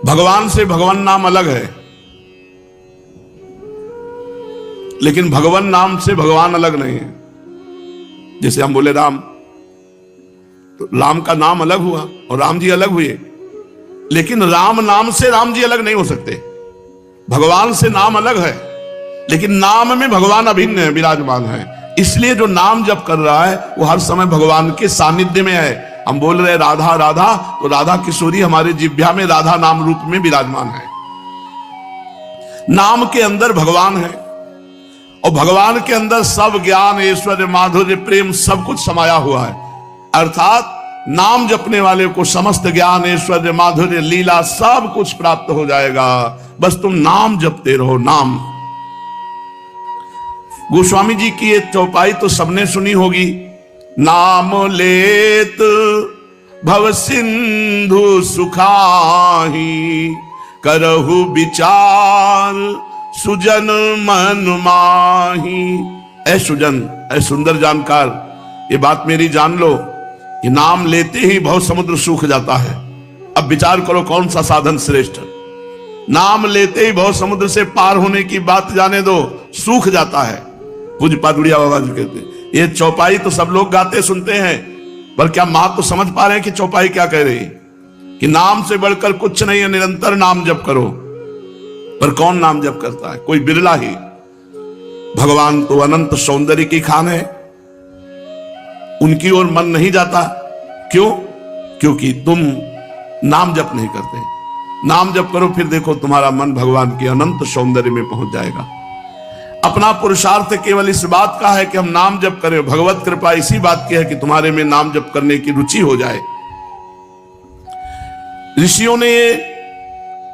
भगवान से भगवान नाम अलग है, लेकिन भगवान नाम से भगवान अलग नहीं है। जैसे हम बोले राम, तो राम का नाम अलग हुआ और राम जी अलग हुए, लेकिन राम नाम से राम जी अलग नहीं हो सकते। भगवान से नाम अलग है, लेकिन नाम में भगवान अभिन्न है, विराजमान है। इसलिए जो नाम जप कर रहा है वो हर समय भगवान के सानिध्य में है। हम बोल रहे राधा राधा, तो राधा किशोरी हमारे जिह्वा में राधा नाम रूप में विराजमान है। नाम के अंदर भगवान है, और भगवान के अंदर सब ज्ञान, ऐश्वर्य, माधुर्य, प्रेम सब कुछ समाया हुआ है। अर्थात नाम जपने वाले को समस्त ज्ञान, ऐश्वर्य, माधुर्य, लीला सब कुछ प्राप्त हो जाएगा। बस तुम नाम जपते रहो। नाम, गोस्वामी जी की ये चौपाई तो सबने सुनी होगी। नाम लेत भव सिंधु सुखाही, करहु विचार सुजन मन माही। ऐ सुजन, ऐ सुंदर जानकार, ये बात मेरी जान लो कि नाम लेते ही भव समुद्र सूख जाता है। अब विचार करो कौन सा साधन श्रेष्ठ। नाम लेते ही भव समुद्र से पार होने की बात जाने दो, सूख जाता है। पूज्य पादुड़िया बाबा जी कहते हैं, ये चौपाई तो सब लोग गाते सुनते हैं, पर क्या मां तो समझ पा रहे हैं कि चौपाई क्या कह रही है? कि नाम से बढ़कर कुछ नहीं है, निरंतर नाम जप करो। पर कौन नाम जप करता है? कोई बिरला ही। भगवान तो अनंत सौंदर्य की खान है, उनकी ओर मन नहीं जाता। क्यों? क्योंकि तुम नाम जप नहीं करते। नाम जप करो, फिर देखो तुम्हारा मन भगवान के अनंत सौंदर्य में पहुंच जाएगा। अपना पुरुषार्थ केवल इस बात का है कि हम नाम जप करें। भगवत कृपा इसी बात की है कि तुम्हारे में नाम जप करने की रुचि हो जाए। ऋषियों ने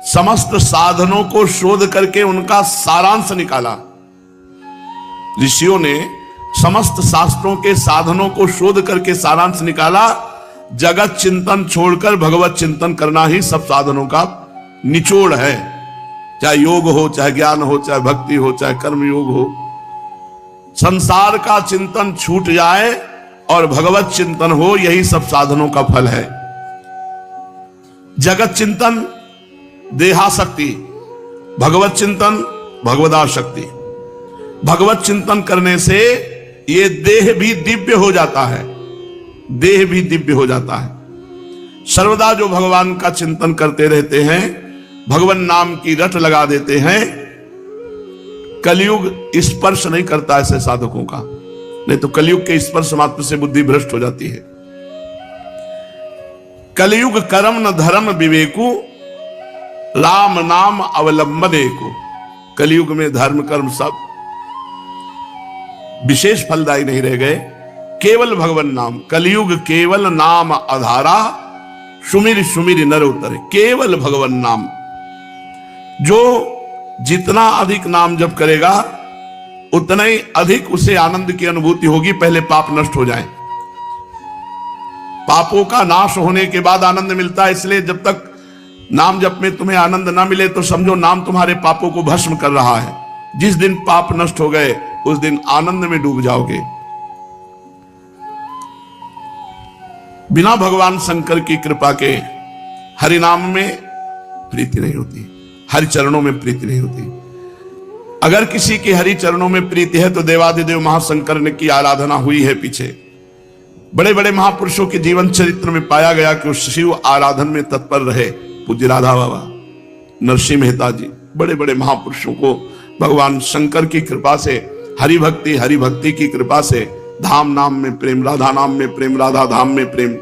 समस्त साधनों को शोध करके उनका सारांश निकाला। ऋषियों ने समस्त शास्त्रों के साधनों को शोध करके सारांश निकाला। जगत चिंतन छोड़कर भगवत चिंतन करना ही सब साधनों का निचोड़ है। चाहे योग हो, चाहे ज्ञान हो, चाहे भक्ति हो, चाहे कर्म योग हो। संसार का चिंतन छूट जाए और भगवत चिंतन हो, यही सब साधनों का फल है। जगत चिंतन देहाशक्ति, भगवत चिंतन भगवदाशक्ति। भगवत चिंतन करने से ये देह भी दिव्य हो जाता है, देह भी दिव्य हो जाता है। सर्वदा जो भगवान का चिंतन करते रहते हैं, भगवान नाम की रट लगा देते हैं, कलयुग स्पर्श नहीं करता ऐसे साधकों का। नहीं तो कलयुग के स्पर्श मात्र से बुद्धि भ्रष्ट हो जाती है। कलयुग कर्म न धर्म विवेकु, राम नाम अवलंबने को। कलयुग में धर्म कर्म सब विशेष फलदायी नहीं रह गए, केवल भगवान नाम। कलयुग केवल नाम आधारा, सुमिर सुमिर नर उतरे। केवल भगवान नाम। जो जितना अधिक नाम जप करेगा उतना ही अधिक उसे आनंद की अनुभूति होगी। पहले पाप नष्ट हो जाए। पापों का नाश होने के बाद आनंद मिलता है। इसलिए जब तक नाम जप में तुम्हें आनंद ना मिले तो समझो नाम तुम्हारे पापों को भस्म कर रहा है। जिस दिन पाप नष्ट हो गए उस दिन आनंद में डूब जाओगे। बिना भगवान शंकर की कृपा के हरि नाम में प्रीति नहीं होती, हरि चरणों में प्रीति नहीं होती। अगर किसी की हरि चरणों में प्रीति है तो देवादिदेव महाशंकर ने की आराधना हुई है। पीछे बड़े बड़े महापुरुषों के जीवन चरित्र में पाया गया कि उस शिव आराधन में तत्पर रहे। पूज्य राधा बाबा, नरसिंह मेहता जी, बड़े बड़े महापुरुषों को भगवान शंकर की कृपा से, हरि भक्ति की कृपा से धाम नाम में प्रेम, राधा नाम में प्रेम, राधा धाम में प्रेम।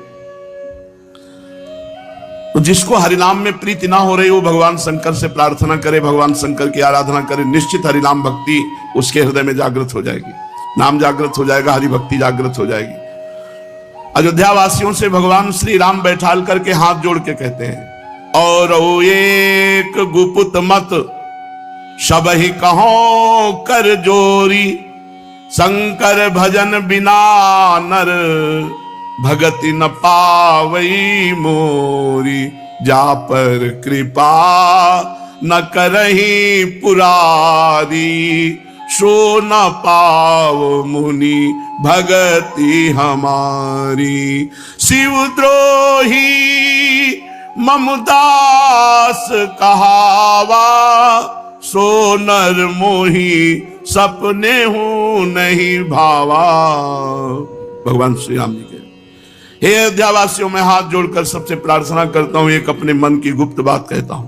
तो जिसको हरिनाम में प्रीति ना हो रही वो भगवान शंकर से प्रार्थना करे, भगवान शंकर की आराधना करे, निश्चित हरिनाम भक्ति उसके हृदय में जागृत हो जाएगी। नाम जागृत हो जाएगा, हरि भक्ति जागृत हो जाएगी। अयोध्या वासियों से भगवान श्री राम बैठाल करके हाथ जोड़ के कहते हैं, और एक गुपुत मत सब ही कहो कर जोरी, शंकर भजन बिना नर भगति न पावई मोरी, जा पर कृपा न करही पुरारी, सो न पाव मुनि भगति हमारी। शिवद्रोही ममदास कहावा, सो नर मोही सपने हूं नहीं भावा। भगवान श्री राम जी के हे अयोध्यावासियों, मैं हाथ जोड़कर सबसे प्रार्थना करता हूं, एक अपने मन की गुप्त बात कहता हूं।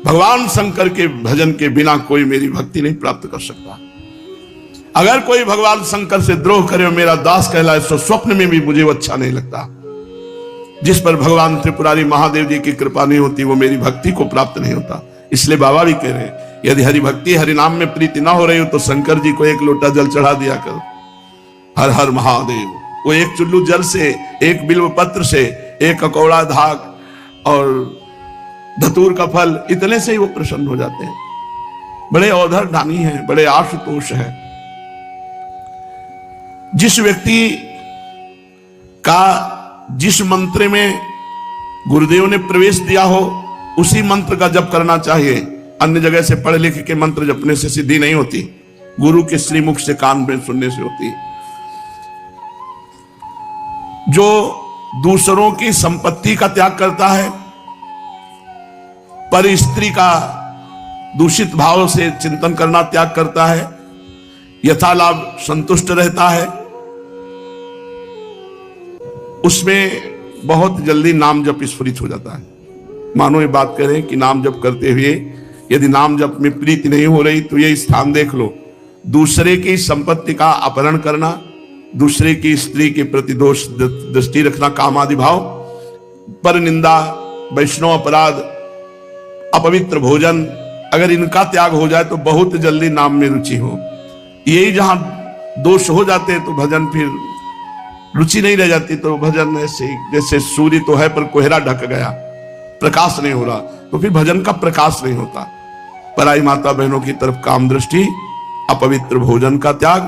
भगवान शंकर के भजन के बिना कोई मेरी भक्ति नहीं प्राप्त कर सकता। अगर कोई भगवान शंकर से द्रोह करे और मेरा दास कहलाए तो स्वप्न में भी मुझे वो अच्छा नहीं लगता। जिस पर भगवान त्रिपुरारी महादेव जी की कृपा नहीं होती वो मेरी भक्ति को प्राप्त नहीं होता। इसलिए बाबा भी कह रहे हैं, यदि हरि भक्ति हरि नाम में प्रीति ना हो रही हो तो शंकर जी को एक लोटा जल चढ़ा दिया करो। हर हर महादेव। वो एक चुल्लू जल से, एक बिल्व पत्र से, एक ककौड़ा धाक और धतूर का फल, इतने से ही वो प्रसन्न हो जाते हैं। बड़े औधर दानी हैं, बड़े आशुतोष हैं। जिस व्यक्ति का जिस मंत्र में गुरुदेव ने प्रवेश दिया हो उसी मंत्र का जप करना चाहिए। अन्य जगह से पढ़ लिख के मंत्र जपने से सिद्धि नहीं होती, गुरु के श्रीमुख से कान में सुनने से होती है। जो दूसरों की संपत्ति का त्याग करता है, पर स्त्री का दूषित भाव से चिंतन करना त्याग करता है, यथालाभ संतुष्ट रहता है, उसमें बहुत जल्दी नाम जप स्फुरित हो जाता है। मानो ये बात करें कि नाम जप करते हुए यदि नाम जप में प्रीति नहीं हो रही तो ये स्थान देख लो। दूसरे की संपत्ति का अपहरण करना, दूसरे की स्त्री के प्रति दोष दृष्टि रखना, काम आदि भाव, पर निंदा, वैष्णव अपराध, अपवित्र भोजन, अगर इनका त्याग हो जाए तो बहुत जल्दी नाम में रुचि हो। यही जहां दोष हो जाते हैं तो भजन फिर रुचि नहीं रह जाती। तो भजन ऐसे जैसे सूर्य तो है पर कोहरा ढक गया, प्रकाश नहीं हो रहा, तो फिर भजन का प्रकाश नहीं होता। पराई माता बहनों की तरफ काम दृष्टि, अपवित्र भोजन का त्याग,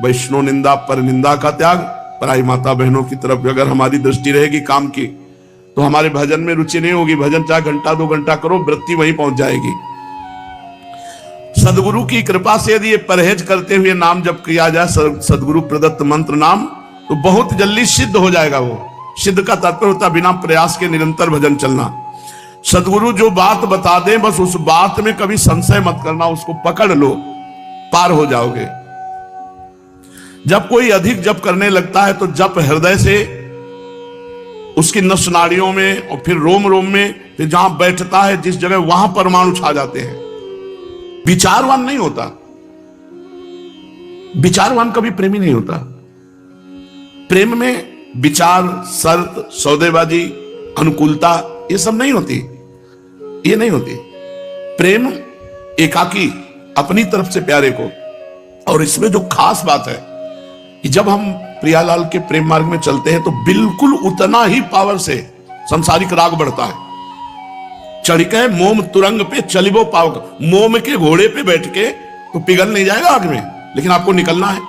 वैष्णव निंदा पर निंदा का त्याग, पराई माता बहनों की तरफ अगर हमारी दृष्टि रहेगी काम की तो हमारे भजन में रुचि नहीं होगी। भजन चाहे घंटा 2 घंटा करो, वृत्ति वहीं पहुंच जाएगी। सदगुरु की कृपा से यदि ये परहेज करते हुए नाम जप किया जाए, सदगुरु प्रदत्त मंत्र नाम, तो बहुत जल्दी सिद्ध हो जाएगा। वो सिद्ध का तात्पर्य होता बिना प्रयास के निरंतर भजन चलना। सदगुरु जो बात बता दें बस उस बात में कभी संशय मत करना, उसको पकड़ लो, पार हो जाओगे। जब कोई अधिक जप करने लगता है तो जप हृदय से उसकी नस नाड़ियों में और फिर रोम रोम में, फिर जहां बैठता है जिस जगह वहां परमाणु छा जाते हैं। विचारवान नहीं होता, विचारवान कभी प्रेमी नहीं होता। प्रेम में विचार, शर्त, सौदेबाजी, अनुकूलता ये सब नहीं होती, ये नहीं होती। प्रेम एकाकी, अपनी तरफ से प्यारे को। और इसमें जो खास बात है कि जब हम प्रियालाल के प्रेम मार्ग में चलते हैं तो बिल्कुल उतना ही पावर से संसारिक राग बढ़ता है। चढ़के मोम तुरंग पे चलिबो पावक, मोम के घोड़े पे बैठ के तो पिघल नहीं जाएगा आग में, लेकिन आपको निकलना है।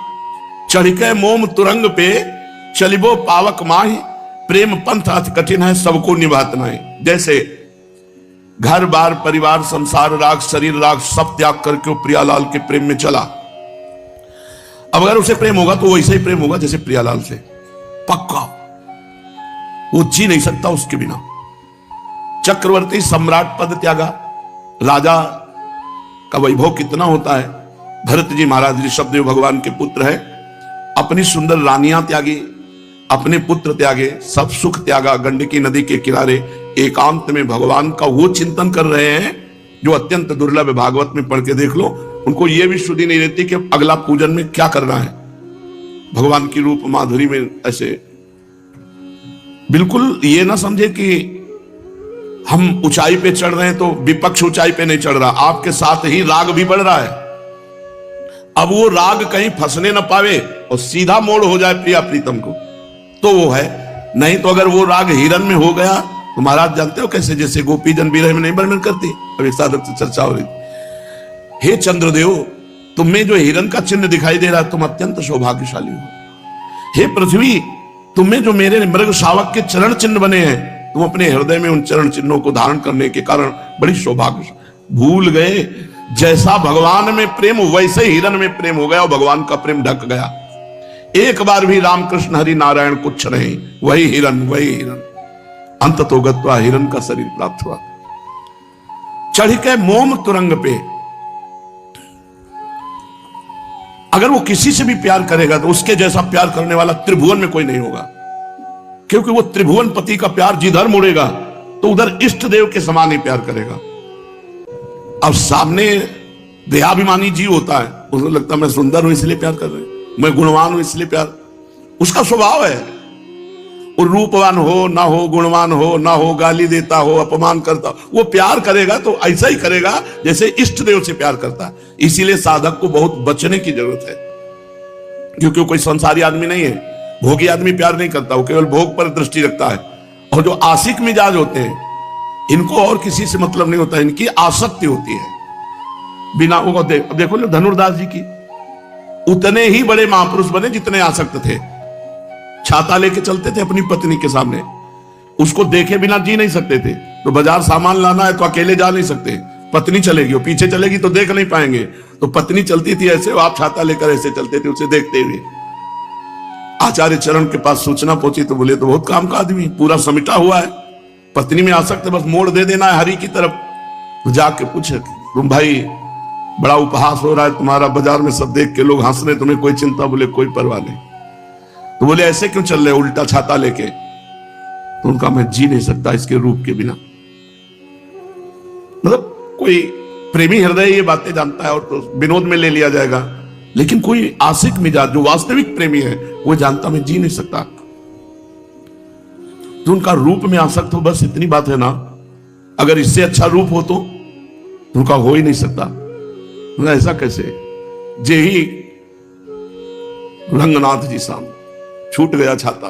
चढ़के मोम तुरंग पे चलिबो पावक माही, प्रेम पंथ अति कठिन है सबको निभातना है। जैसे घर बार परिवार संसार राग शरीर राग सब त्याग करके वो प्रियालाल के प्रेम में चला। अब अगर उसे प्रेम होगा तो वैसे ही प्रेम होगा जैसे प्रियालाल से, पक्का। वो जी नहीं सकता उसके बिना। चक्रवर्ती सम्राट पद त्यागा, राजा का वैभव कितना होता है। भरत जी महाराज ऋषभदेव भगवान के पुत्र है, अपनी सुंदर रानियां त्यागी, अपने पुत्र त्यागे, सब सुख त्यागा, गंडकी नदी के किनारे एकांत में भगवान का वो चिंतन कर रहे हैं जो अत्यंत दुर्लभ है। भागवत में पढ़ के देख लो, उनको ये भी शुद्धि नहीं रहती कि अगला पूजन में क्या करना है। भगवान की रूप माधुरी में ऐसे बिल्कुल ये ना समझे कि हम ऊंचाई पे चढ़ रहे हैं तो विपक्ष ऊंचाई पे नहीं चढ़ रहा, आपके साथ ही राग भी बढ़ रहा है। अब वो राग कहीं फंसने ना पावे और सीधा मोड़ हो जाए प्रिया प्रीतम को, तो वो है। नहीं तो अगर वो राग हिरन में हो गया तो महाराज जानते हो कैसे, जैसे गोपी जन विरह में नहीं वर्णन करती, अभी साधक से चर्चा हो रही। हे चंद्रदेव, तुम में जो हिरन का चिन्ह दिखाई दे रहा है तुम अत्यंत सौभाग्यशाली हो। हे पृथ्वी, तुम में जो मेरे मृग शावक के चरण चिन्ह बने हैं, तुम अपने हृदय में उन चरण चिन्हों को धारण करने के कारण बड़ी सौभाग्य। भूल गए जैसा भगवान में प्रेम वैसे हिरन में प्रेम हो गया और भगवान का प्रेम ढक गया। एक बार भी रामकृष्ण हरि नारायण कुछ नहीं, वही हिरन, वही हिरन। अंत तो गत्वा हिरन का शरीर प्राप्त हुआ। चढ़ के मोम तुरंग पे। अगर वो किसी से भी प्यार करेगा तो उसके जैसा प्यार करने वाला त्रिभुवन में कोई नहीं होगा, क्योंकि वो त्रिभुवन पति का प्यार जिधर मुड़ेगा तो उधर इष्ट देव के समान ही प्यार करेगा। अब सामने देहाभिमानी जीव होता है, उसको लगता है मैं सुंदर हूं इसलिए प्यार कर रहे हैं, मैं गुणवान हूं इसलिए प्यार, उसका स्वभाव है। और रूपवान हो ना हो, गुणवान हो ना हो, गाली देता हो, अपमान करता हो, वो प्यार करेगा तो ऐसा ही करेगा जैसे इष्ट देव से प्यार करता है। इसीलिए साधक को बहुत बचने की जरूरत है, क्योंकि वो कोई संसारी आदमी नहीं है, भोगी आदमी प्यार नहीं करता, वो केवल भोग पर दृष्टि रखता है। और जो आशिक मिजाज होते हैं इनको और किसी से मतलब नहीं होता, इनकी आसक्ति होती है बिना वो। देखो ना धनुर्दास जी की, उतने ही बड़े महापुरुष बने जितने आसक्त थे। छाता लेके चलते थे अपनी पत्नी के सामने, उसको देखे बिना जी नहीं सकते थे। तो बाजार सामान लाना है तो अकेले जा नहीं सकते, पत्नी चलेगी, वो पीछे चलेगी तो देख नहीं पाएंगे, तो पत्नी चलती थी ऐसे, आप छाता लेकर ऐसे चलते थे उसे देखते हुए। आचार्य चरण के पास सूचना पहुंची तो बोले तो बहुत काम का आदमी, पूरा समिटा हुआ है, पत्नी में आसक्त है, बस मोड़ दे देना है हरि की तरफ। तो जाके पूछे तुम भाई बड़ा उपहास हो रहा है तुम्हारा, बाजार में सब देख के लोग हंस रहे, तुम्हें कोई चिंता? बोले कोई परवाह नहीं। तो बोले ऐसे क्यों चल रहे उल्टा छाता लेके? तो उनका मैं जी नहीं सकता इसके रूप के बिना। मतलब कोई प्रेमी हृदय ये बातें जानता है और तो विनोद में ले लिया जाएगा, लेकिन कोई आशिक मिजाज जो वास्तविक प्रेमी है वो जानता मैं जी नहीं सकता। तो उनका रूप में आसक्त हो, बस इतनी बात है ना। अगर इससे अच्छा रूप हो तो उनका हो ही नहीं सकता। ऐसा कैसे? जे ही रंगनाथ जी सामने छूट गया छाता,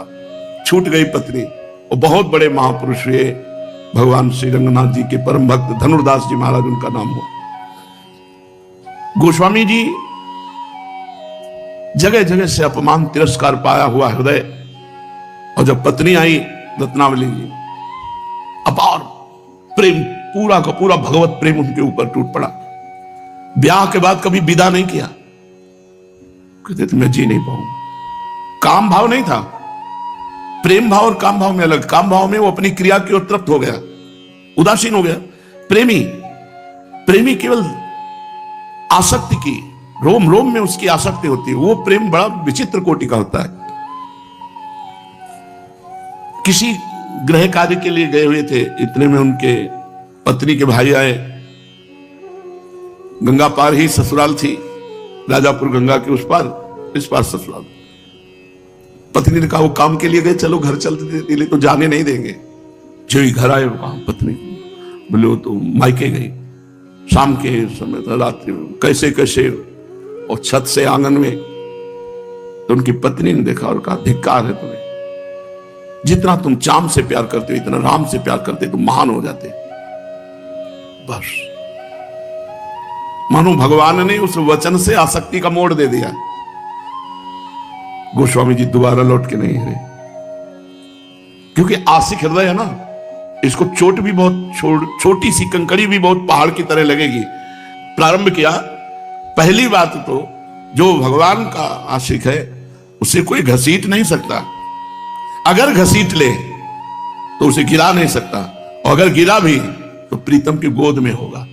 छूट गई पत्नी, और बहुत बड़े महापुरुष हुए भगवान श्री रंगनाथ जी के परम भक्त धनुर्दास जी महाराज उनका नाम हुआ। गोस्वामी जी जगह जगह से अपमान तिरस्कार पाया हुआ हृदय, और जब पत्नी आई रत्नावली जी, अपार प्रेम, पूरा का पूरा भगवत प्रेम उनके ऊपर टूट पड़ा। ब्याह के बाद कभी विदा नहीं किया, कहते थे मैं जी नहीं पाऊंगा। काम भाव नहीं था, प्रेम भाव और काम भाव में अलग। काम भाव में वो अपनी क्रिया की ओर तृप्त हो गया, उदासीन हो गया। प्रेमी, प्रेमी केवल आसक्ति की, रोम रोम में उसकी आसक्ति होती है। वो प्रेम बड़ा विचित्र कोटि का होता है। किसी गृह कार्य के लिए गए हुए थे, इतने में उनके पत्नी के भाई आए। गंगा पार ही ससुराल थी, राजापुर गंगा के उस पार, इस पार ससुराल। पत्नी ने कहा वो काम के लिए गए, चलो घर चलते थे, तो जाने नहीं देंगे। जो ही घर आए वो कहा पत्नी, बोले वो तो मायके गई, शाम के समय था, रात्रि में, कैसे कैसे, और छत से आंगन में। तो उनकी पत्नी ने देखा और कहा धिक्कार है तुम्हें, जितना तुम चाम से प्यार करते हो इतना राम से प्यार करते तुम महान हो जाते। बस मानो भगवान ने उस वचन से आसक्ति का मोड़ दे दिया। गोस्वामी जी दोबारा लौट के नहीं है, क्योंकि आशिक हृदय है ना, इसको चोट भी बहुत छोटी सी कंकड़ी भी बहुत पहाड़ की तरह लगेगी। प्रारंभ किया, पहली बात तो जो भगवान का आशिक है उसे कोई घसीट नहीं सकता। अगर घसीट ले तो उसे गिरा नहीं सकता, और अगर गिरा भी तो प्रीतम की गोद में होगा।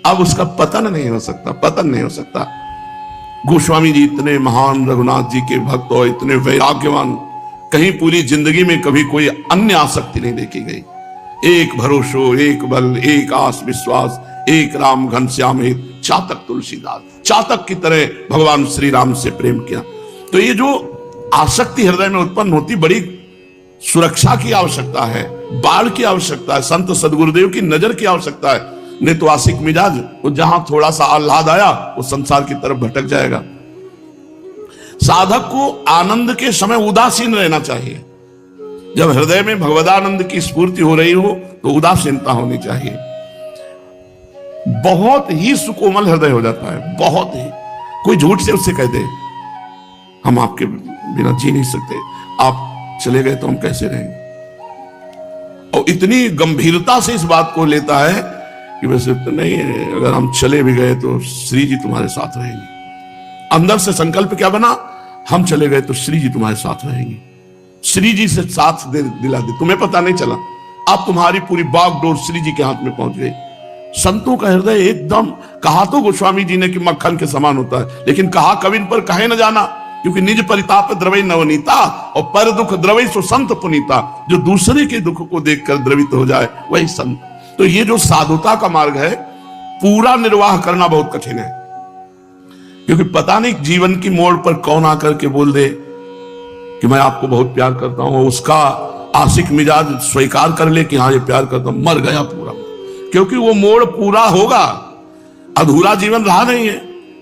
अब उसका पतन नहीं हो सकता, पतन नहीं हो सकता। गोस्वामी जी इतने महान रघुनाथ जी के भक्त और इतने वैराग्यवान, कहीं पूरी जिंदगी में कभी कोई अन्य आसक्ति नहीं देखी गई। एक भरोसो, एक बल, एक आस विश्वास, एक राम घनश्याम हित, चातक तुलसीदास, चातक की तरह भगवान श्री राम से प्रेम किया। तो ये जो आसक्ति हृदय में उत्पन्न होती, बड़ी सुरक्षा की आवश्यकता है, बाढ़ की आवश्यकता है, संत सदगुरुदेव की नजर की आवश्यकता है। नहीं तो आशिक मिजाज वो जहां थोड़ा सा आह्लाद आया वो संसार की तरफ भटक जाएगा। साधक को आनंद के समय उदासीन रहना चाहिए। जब हृदय में भगवदानंद की स्फूर्ति हो रही हो तो उदासीनता होनी चाहिए। बहुत ही सुकोमल हृदय हो जाता है, बहुत ही। कोई झूठ से उससे कह दे हम आपके बिना जी नहीं सकते, आप चले गए तो हम कैसे रहेंगे, और इतनी गंभीरता से इस बात को लेता है कि वैसे तो नहीं है, अगर हम चले भी गए तो श्री जी तुम्हारे साथ रहेंगे। अंदर से संकल्प क्या बना, हम चले गए तो श्री जी तुम्हारे साथ रहेंगे। श्री जी से साथ दिला दे, तुम्हें पता नहीं चला, अब तुम्हारी पूरी बागडोर श्री जी के हाथ में पहुंच गई। संतों का हृदय एकदम, कहा तो गोस्वामी जी ने कि मक्खन के समान होता है, लेकिन कहा कविन पर कहे न जाना, क्योंकि निज परिताप द्रवै नवनीता और पर दुख द्रवै सो संत पुनीता। जो दूसरे के दुख को देखकर द्रवित हो जाए वही संत। तो ये जो साधुता का मार्ग है, पूरा निर्वाह करना बहुत कठिन है, क्योंकि पता नहीं जीवन की मोड़ पर कौन आकर के बोल दे कि मैं आपको बहुत प्यार करता हूं, उसका आशिक मिजाज स्वीकार कर ले कि हाँ ये प्यार करता हूं, मर गया पूरा। क्योंकि वो मोड़ पूरा होगा, अधूरा जीवन रहा नहीं है,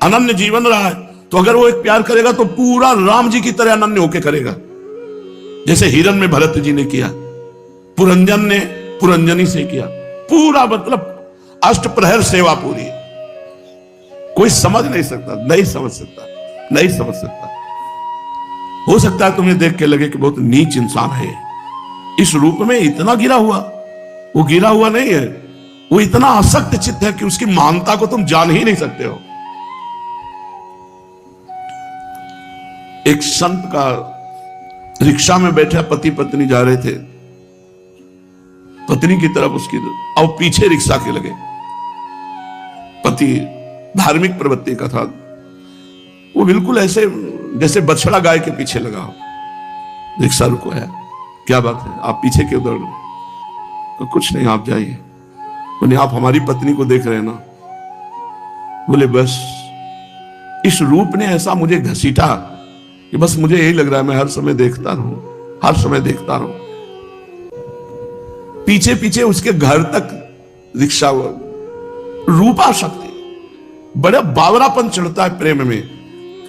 अनन्य जीवन रहा है। तो अगर वो एक प्यार करेगा तो पूरा राम जी की तरह अनन्य होके करेगा, जैसे हिरन में भरत जी ने किया, पुरंजन ने पुरंजनी से किया, पूरा मतलब अष्ट प्रहर सेवा पूरी। कोई समझ नहीं सकता, नहीं समझ सकता, नहीं समझ सकता। हो सकता है तुम्हें देख के लगे कि बहुत नीच इंसान है, इस रूप में इतना गिरा हुआ। वो गिरा हुआ नहीं है, वो इतना आसक्त चित्त है कि उसकी महानता को तुम जान ही नहीं सकते हो। एक संत का रिक्शा में बैठा पति पत्नी जा रहे थे, पत्नी की तरफ उसकी और पीछे रिक्शा के लगे। पति धार्मिक प्रवृत्ति का था, वो बिल्कुल ऐसे जैसे बछड़ा गाय के पीछे लगा हो। रिक्शा रुको है, क्या बात है, आप पीछे क्यों दौड़ रहे? तो कुछ नहीं, आप जाइए। बोले आप हमारी पत्नी को देख रहे हैं ना? बोले बस इस रूप ने ऐसा मुझे घसीटा कि बस मुझे यही लग रहा है मैं हर समय देखता रहूं, हर समय देखता रहूं। पीछे पीछे उसके घर तक रिक्शा, रूपा शक्ति, बड़ा बावरापन चढ़ता है प्रेम में।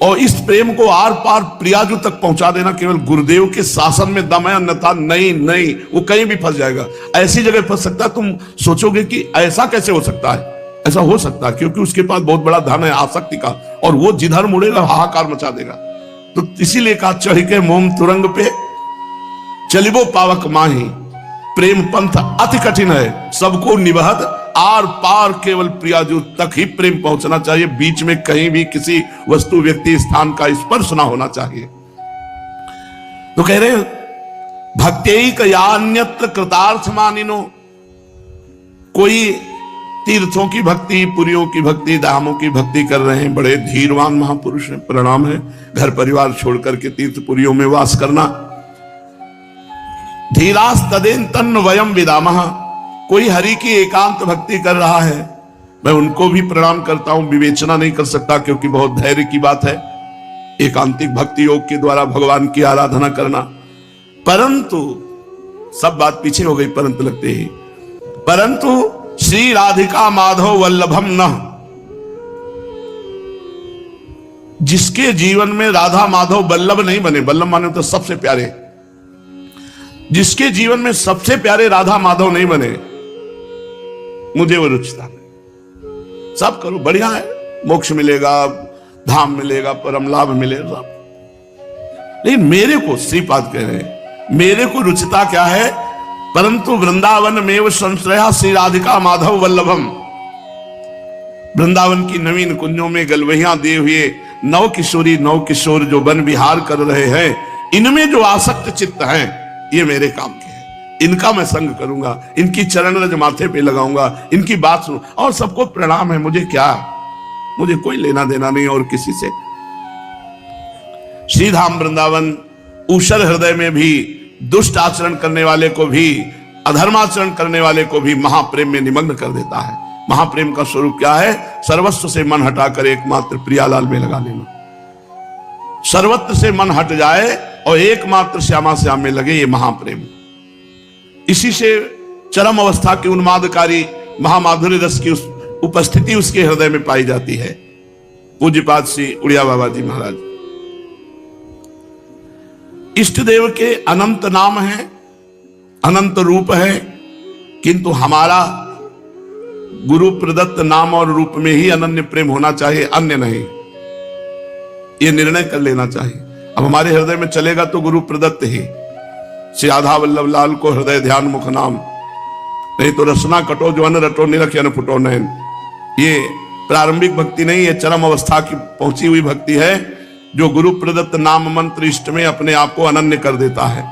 और इस प्रेम को आर पार प्रियाजू तक पहुंचा देना केवल गुरुदेव के शासन में दम है, अन्यथा नहीं नहीं, वो कहीं भी फंस जाएगा। ऐसी जगह फंस सकता है, तुम सोचोगे कि ऐसा कैसे हो सकता है। ऐसा हो सकता है क्योंकि उसके पास बहुत बड़ा धन है आसक्ति का, और वो जिधर मुड़ेगा हाहाकार मचा देगा। तो इसीलिए कहा चढ़ के मोम तुरंग पे चलिबो पावक माही, प्रेम पंथ अति कठिन है, सबको निबहत आर पार केवल प्रियाजू तक ही प्रेम पहुंचना चाहिए। बीच में कहीं भी किसी वस्तु व्यक्ति स्थान का स्पर्श ना होना चाहिए। तो कह रहे भक्त्यैक यान्यत्र कृतार्थ मानिनो, कोई तीर्थों की भक्ति, पुरियों की भक्ति, धामों की भक्ति कर रहे हैं, बड़े धीरवान महापुरुष हैं, प्रणाम है। घर परिवार छोड़ करके तीर्थ पुरियों में वास करना। धीरास तदेन तन्न वयम विदामः, कोई हरि की एकांत भक्ति कर रहा है, मैं उनको भी प्रणाम करता हूं, विवेचना नहीं कर सकता क्योंकि बहुत धैर्य की बात है एकांतिक भक्ति योग के द्वारा भगवान की आराधना करना। परंतु सब बात पीछे हो गई, परंतु लगते ही, परंतु श्री राधिका माधव वल्लभम न, जिसके जीवन में राधा माधव वल्लभ नहीं बने, वल्लभ माने तो सबसे प्यारे, जिसके जीवन में सबसे प्यारे राधा माधव नहीं बने, मुझे वो रुचता नहीं। सब करो बढ़िया है, मोक्ष मिलेगा, धाम मिलेगा, परम लाभ मिलेगा, लेकिन मेरे को, श्रीपाद कह रहे हैं, मेरे को रुचता क्या है? परंतु वृंदावन में वो संश्रया श्री राधिका माधव वल्लभम, वृंदावन की नवीन कुंजों में गलवहियां दिए हुए नव किशोरी नव किशोर जो वन विहार कर रहे हैं, इनमें जो आसक्त चित्त हैं, ये मेरे काम के हैं। इनका मैं संग करूंगा, इनकी चरण रज माथे पे लगाऊंगा, इनकी बात सुन, और सबको प्रणाम है, मुझे क्या, मुझे कोई लेना देना नहीं और किसी से। श्रीधाम वृंदावन ऊषर हृदय में भी दुष्ट आचरण करने वाले को भी, अधर्माचरण करने वाले को भी महाप्रेम में निमग्न कर देता है। महाप्रेम का स्वरूप क्या है? सर्वस्व से मन हटाकर एकमात्र प्रियालाल में लगा लेना। सर्वत्र से मन हट जाए और एकमात्र श्यामा श्याम में लगे, ये महाप्रेम। इसी से चरम अवस्था की उन्मादकारी महामाधुर्य रस की उपस्थिति उसके हृदय में पाई जाती है। पूज्यपाद श्री उड़िया बाबा जी महाराज, इष्ट देव के अनंत नाम है, अनंत रूप है, किंतु हमारा गुरु प्रदत्त नाम और रूप में ही अनन्य प्रेम होना चाहिए, अन्य नहीं। ये निर्णय कर लेना चाहिए। अब हमारे हृदय में चलेगा तो गुरु प्रदत्त ही, श्री राधा वल्लभ लाल को हृदय ध्यान मुख नाम, नहीं तो रसना कटो जो अन रटो निरख अन फुटो नयन। ये प्रारंभिक भक्ति नहीं, ये चरम अवस्था की पहुंची हुई भक्ति है, जो गुरु प्रदत्त नाम मंत्र इष्ट में अपने आप को अनन्य कर देता है।